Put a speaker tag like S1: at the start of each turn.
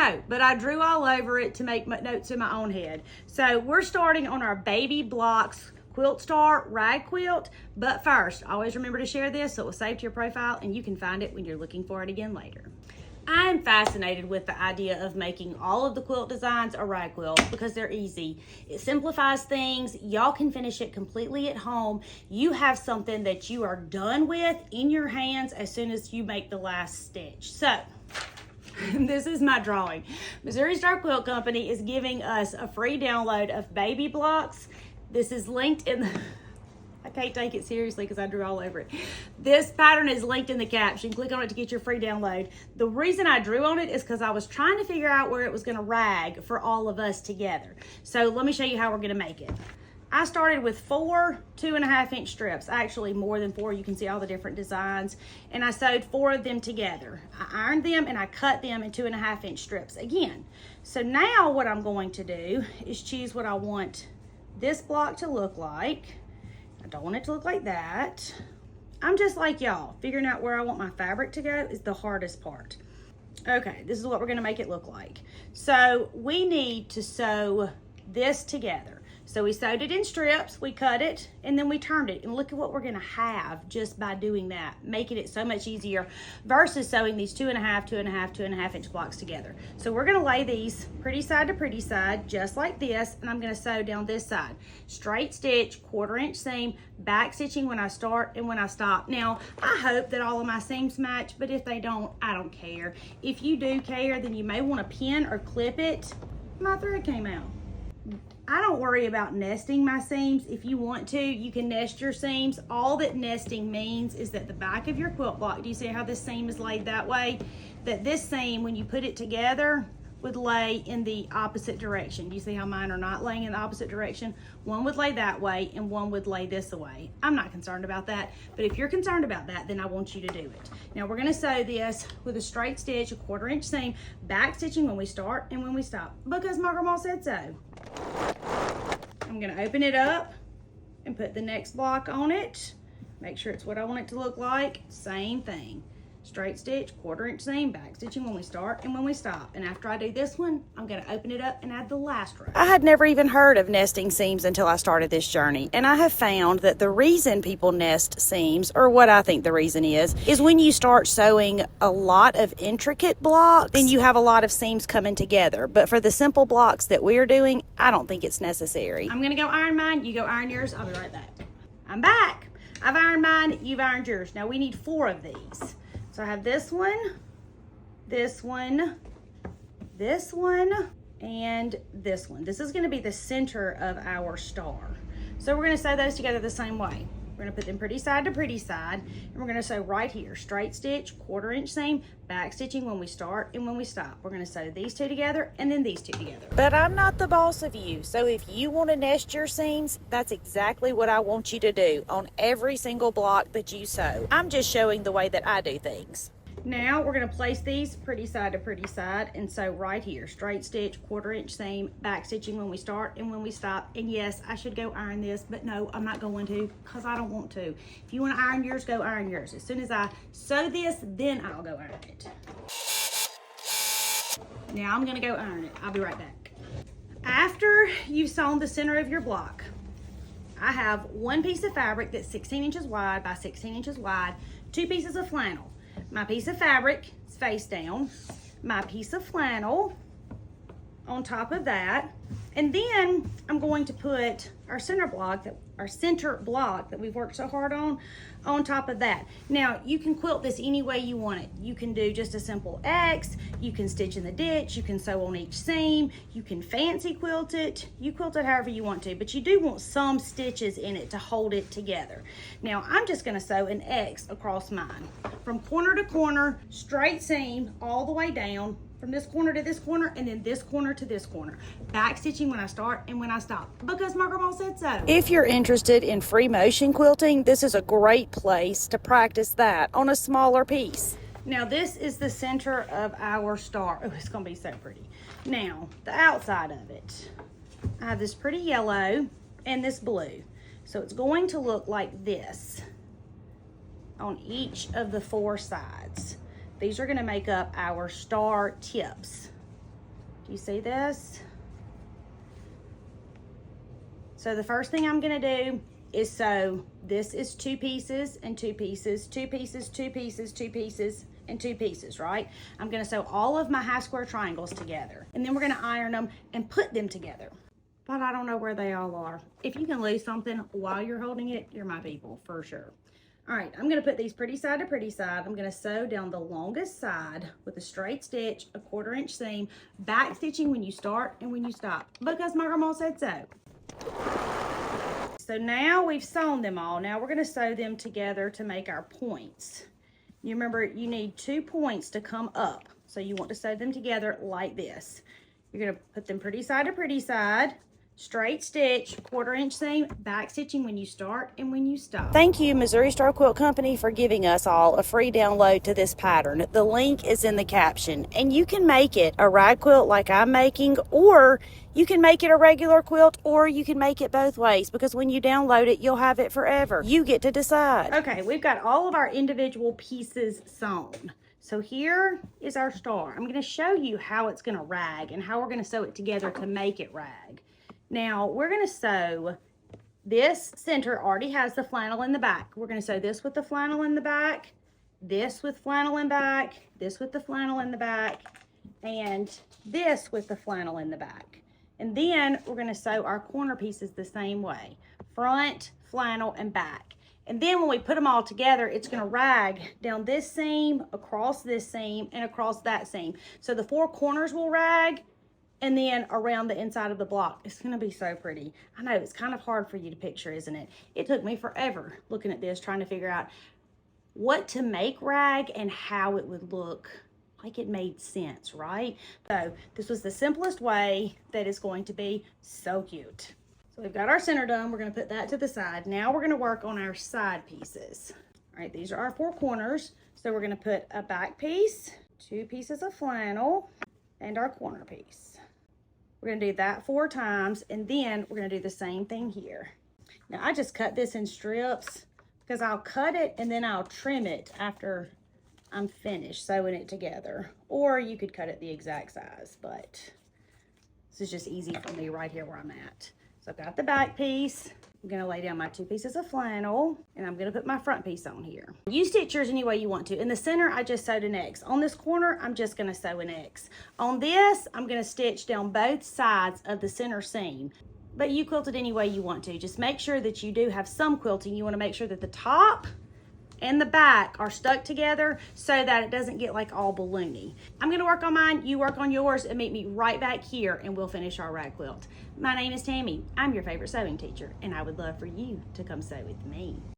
S1: know, but I drew all over it to make notes in my own head. So we're starting on our Baby Blocks Quilt Star rag quilt, but first, always remember to share this so it will save to your profile and you can find it when you're looking for it again later. I'm fascinated with the idea of making all of the quilt designs a rag quilt because they're easy. It simplifies things. Y'all can finish it completely at home. You have something that you are done with in your hands as soon as you make the last stitch. So, this is my drawing. Missouri Star Quilt Company is giving us a free download of Baby Blocks. This is linked in the... I can't take it seriously because I drew all over it. This pattern is linked in the caption. Click on it to get your free download. The reason I drew on it is because I was trying to figure out where it was going to rag for all of us together. So let me show you how we're going to make it. I started with 4 2.5-inch strips, actually more than 4. You can see all the different designs, and I sewed 4 of them together. I ironed them and I cut them in 2.5-inch strips again. So now what I'm going to do is choose what I want this block to look like. I don't want it to look like that. I'm just like y'all. Figuring out where I want my fabric to go is the hardest part. Okay, this is what we're gonna make it look like. So we need to sew this together. So we sewed it in strips, we cut it, and then we turned it. And look at what we're gonna have just by doing that, making it so much easier versus sewing these 2.5-2.5-2.5-inch blocks together. So we're gonna lay these pretty side to pretty side, just like this, and I'm gonna sew down this side. Straight stitch, 1/4-inch seam, back stitching when I start and when I stop. Now, I hope that all of my seams match, but if they don't, I don't care. If you do care, then you may wanna pin or clip it. My thread came out. I don't worry about nesting my seams. If you want to, you can nest your seams. All that nesting means is that the back of your quilt block, do you see how this seam is laid that way? That this seam, when you put it together, would lay in the opposite direction. Do you see how mine are not laying in the opposite direction? One would lay that way and one would lay this way. I'm not concerned about that, but if you're concerned about that, then I want you to do it. Now we're gonna sew this with a straight stitch, a 1/4-inch seam, back stitching when we start and when we stop, because my grandma said so. I'm gonna open it up and put the next block on it. Make sure it's what I want it to look like. Same thing. Straight stitch, 1/4-inch seam, back stitching when we start and when we stop. And after I do this one, I'm gonna open it up and add the last row. I had never even heard of nesting seams until I started this journey. And I have found that the reason people nest seams, or what I think the reason is when you start sewing a lot of intricate blocks, then you have a lot of seams coming together. But for the simple blocks that we're doing, I don't think it's necessary. I'm gonna go iron mine, you go iron yours, I'll be right back. I'm back. I've ironed mine, you've ironed yours. Now we need 4 of these. So I have this one, this one, this one, and this one. This is gonna be the center of our star. So we're gonna sew those together the same way. We're gonna put them pretty side to pretty side, and we're gonna sew right here, straight stitch, 1/4-inch seam, back stitching when we start and when we stop. We're gonna sew these 2 together and then these 2 together. But I'm not the boss of you, so if you wanna nest your seams, that's exactly what I want you to do on every single block that you sew. I'm just showing the way that I do things. Now we're gonna place these pretty side to pretty side and sew right here, straight stitch, 1/4-inch seam, back stitching when we start and when we stop. And yes, I should go iron this, but no, I'm not going to because I don't want to. If you want to iron yours, go iron yours. As soon as I sew this, then I'll go iron it. Now I'm gonna go iron it. I'll be right back. After you've sewn the center of your block, I have 1 piece of fabric that's 16 inches wide by 16 inches wide, 2 pieces of flannel. My piece of fabric is face down, my piece of flannel on top of that, and then I'm going to put our center block that we've worked so hard on top of that. Now you can quilt this any way you want it. You can do just a simple X, you can stitch in the ditch, you can sew on each seam, you can fancy quilt it, you quilt it however you want to, but you do want some stitches in it to hold it together. Now I'm just gonna sew an X across mine. From corner to corner, straight seam all the way down, from this corner to this corner, and then this corner to this corner. Back stitching when I start and when I stop, because my grandma said so. If you're interested in free motion quilting, this is a great place to practice that on a smaller piece. Now this is the center of our star. Oh, it's gonna be so pretty. Now, the outside of it, I have this pretty yellow and this blue. So it's going to look like this on each of the 4 sides. These are gonna make up our star tips. Do you see this? So the first thing I'm gonna do is sew, this is 2 pieces and 2 pieces, 2 pieces, 2 pieces, 2 pieces, and 2 pieces, right? I'm gonna sew all of my half square triangles together, and then we're gonna iron them and put them together. But I don't know where they all are. If you can lose something while you're holding it, you're my people, for sure. All right, I'm gonna put these pretty side to pretty side. I'm gonna sew down the longest side with a straight stitch, a 1/4 inch seam, back stitching when you start and when you stop, because my grandma said so. So now we've sewn them all. Now we're gonna sew them together to make our points. You remember, you need 2 points to come up. So you want to sew them together like this. You're gonna put them pretty side to pretty side, straight stitch, 1/4 inch seam, back stitching when you start and when you stop. Thank you, Missouri Star Quilt Company, for giving us all a free download to this pattern. The link is in the caption, and you can make it a rag quilt like I'm making, or you can make it a regular quilt, or you can make it both ways, because when you download it, you'll have it forever. You get to decide. Okay, we've got all of our individual pieces sewn. So here is our star. I'm gonna show you how it's gonna rag and how we're gonna sew it together to make it rag. Now, we're gonna sew, this center already has the flannel in the back. We're gonna sew this with the flannel in the back, this with flannel in back, this with the flannel in the back, and this with the flannel in the back. And then we're gonna sew our corner pieces the same way, front, flannel, and back. And then when we put them all together, it's gonna rag down this seam, across this seam, and across that seam. So the 4 corners will rag, and then around the inside of the block. It's gonna be so pretty. I know, it's kind of hard for you to picture, isn't it? It took me forever looking at this, trying to figure out what to make rag and how it would look like it made sense, right? So this was the simplest way that is going to be so cute. So we've got our center done. We're gonna put that to the side. Now we're gonna work on our side pieces. All right, these are our 4 corners. So we're gonna put a back piece, 2 pieces of flannel, and our corner piece. We're gonna do that 4 times, and then we're gonna do the same thing here. Now I just cut this in strips because I'll cut it and then I'll trim it after I'm finished sewing it together. Or you could cut it the exact size, but this is just easy for me right here where I'm at. So I've got the back piece. I'm gonna lay down my 2 pieces of flannel, and I'm gonna put my front piece on here. You stitch yours any way you want to. In the center, I just sewed an X. On this corner, I'm just gonna sew an X. On this, I'm gonna stitch down both sides of the center seam. But you quilt it any way you want to. Just make sure that you do have some quilting. You wanna make sure that the top and the back are stuck together so that it doesn't get like all balloony. I'm gonna work on mine, you work on yours, and meet me right back here and we'll finish our rag quilt. My name is Tammy. I'm your favorite sewing teacher, and I would love for you to come sew with me.